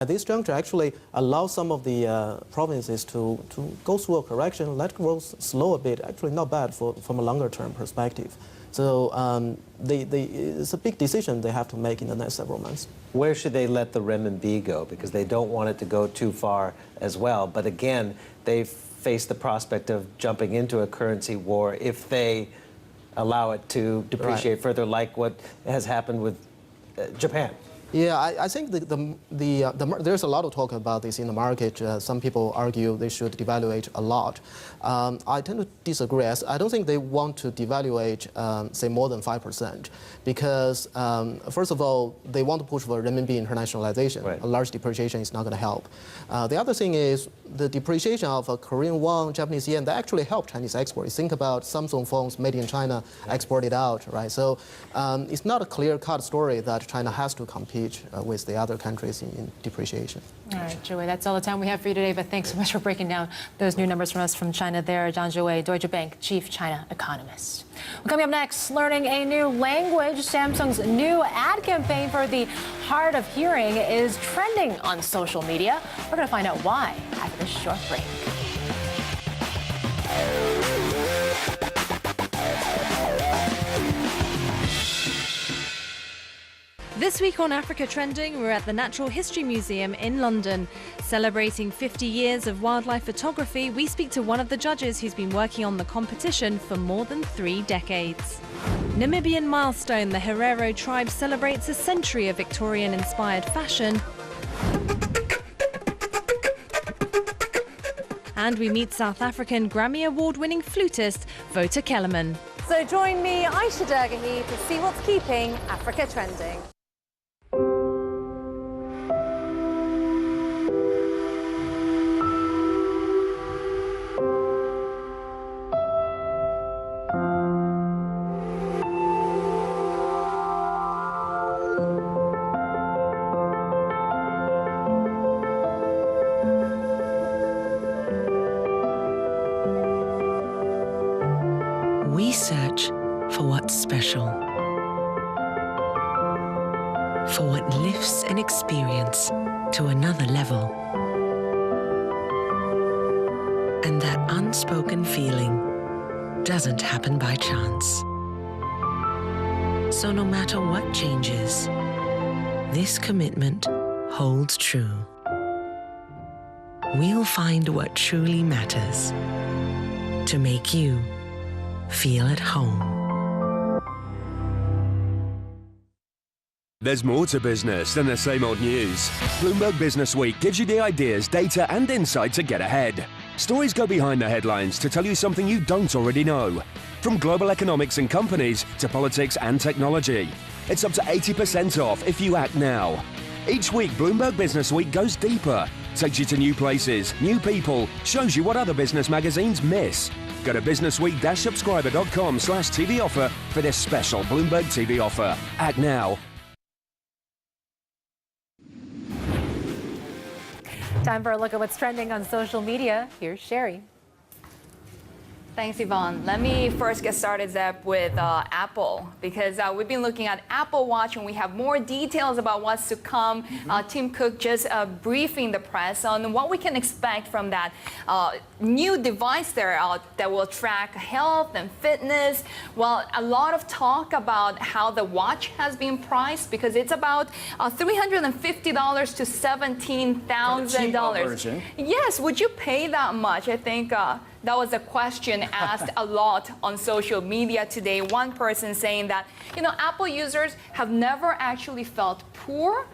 At this juncture, actually allow some of the provinces to go through a correction, let growth slow a bit. Actually, not bad from a longer-term perspective. So it's a big decision they have to make in the next several months. Where should they let the renminbi go? Because they don't want it to go too far as well. But again, they face the prospect of jumping into a currency war if they allow it to depreciate further, like what has happened with Japan. Yeah, I think there's a lot of talk about this in the market. Some people argue they should devaluate a lot. I tend to disagree. I don't think they want to devaluate, say, more than 5%, because first of all, they want to push for renminbi internationalization. Right. A large depreciation is not going to help. The other thing is the depreciation of Korean won, Japanese yen, that actually help Chinese exports. Think about Samsung phones made in China, exported out, right? So it's not a clear-cut story that China has to compete with the other countries in depreciation. All right, Zhiwei, that's all the time we have for you today, but thanks so much for breaking down those new numbers from us from China there. Zhang Zhiwei, Deutsche Bank Chief China Economist. Well, coming up next, learning a new language. Samsung's new ad campaign for the hard of hearing is trending on social media. We're going to find out why after this short break. This week on Africa Trending, we're at the Natural History Museum in London. Celebrating 50 years of wildlife photography, we speak to one of the judges who's been working on the competition for more than 3 decades. Namibian milestone, the Herero tribe celebrates a century of Victorian-inspired fashion. And we meet South African Grammy Award-winning flutist Wouter Kellerman. So join me, Aisha Dergahi, to see what's keeping Africa trending. We search for what's special, for what lifts an experience to another level. And that unspoken feeling doesn't happen by chance. So no matter what changes, this commitment holds true. We'll find what truly matters to make you feel at home. There's more to business than the same old news. Bloomberg Business Week gives you the ideas, data and insight to get ahead. Stories go behind the headlines to tell you something you don't already know. From global economics and companies to politics and technology. It's up to 80% off if you act now. Each week, Bloomberg Business Week goes deeper, takes you to new places, new people, shows you what other business magazines miss. Go to businessweek-subscriber.com/TV offer for this special Bloomberg TV offer. Act now. Time for a look at what's trending on social media. Here's Sherry. Thanks, Yvonne. Let me first get started, Zeb, with Apple, because we've been looking at Apple Watch and we have more details about what's to come. Tim Cook just briefing the press on what we can expect from that new device there that will track health and fitness. Well, a lot of talk about how the watch has been priced, because it's about $350 to $17,000. Yes, would you pay that much? I think that was a question asked a lot on social media today. One person saying that, Apple users have never actually felt poor,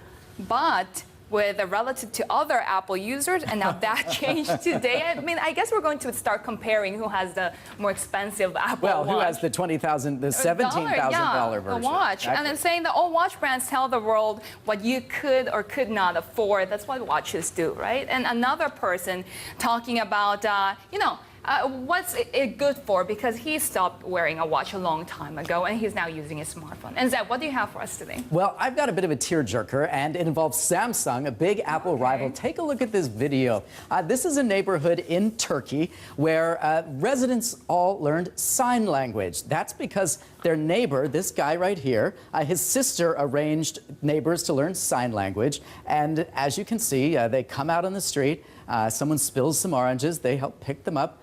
but with a relative to other Apple users, and now that changed today. I mean, I guess we're going to start comparing who has the more expensive Apple watch. Well, who has the $20,000, the $17,000 version. Watch. Exactly. And then saying that all watch brands tell the world what you could or could not afford. That's what watches do, right? And another person talking about, what's it good for, because he stopped wearing a watch a long time ago and he's now using his smartphone. And Zeb, what do you have for us today? Well, I've got a bit of a tearjerker, and it involves Samsung, a big Apple rival. Take a look at this video. This is a neighborhood in Turkey where residents all learned sign language. That's because Their neighbor, this guy right here, his sister arranged neighbors to learn sign language. And as you can see, they come out on the street. Someone spills some oranges. They help pick them up.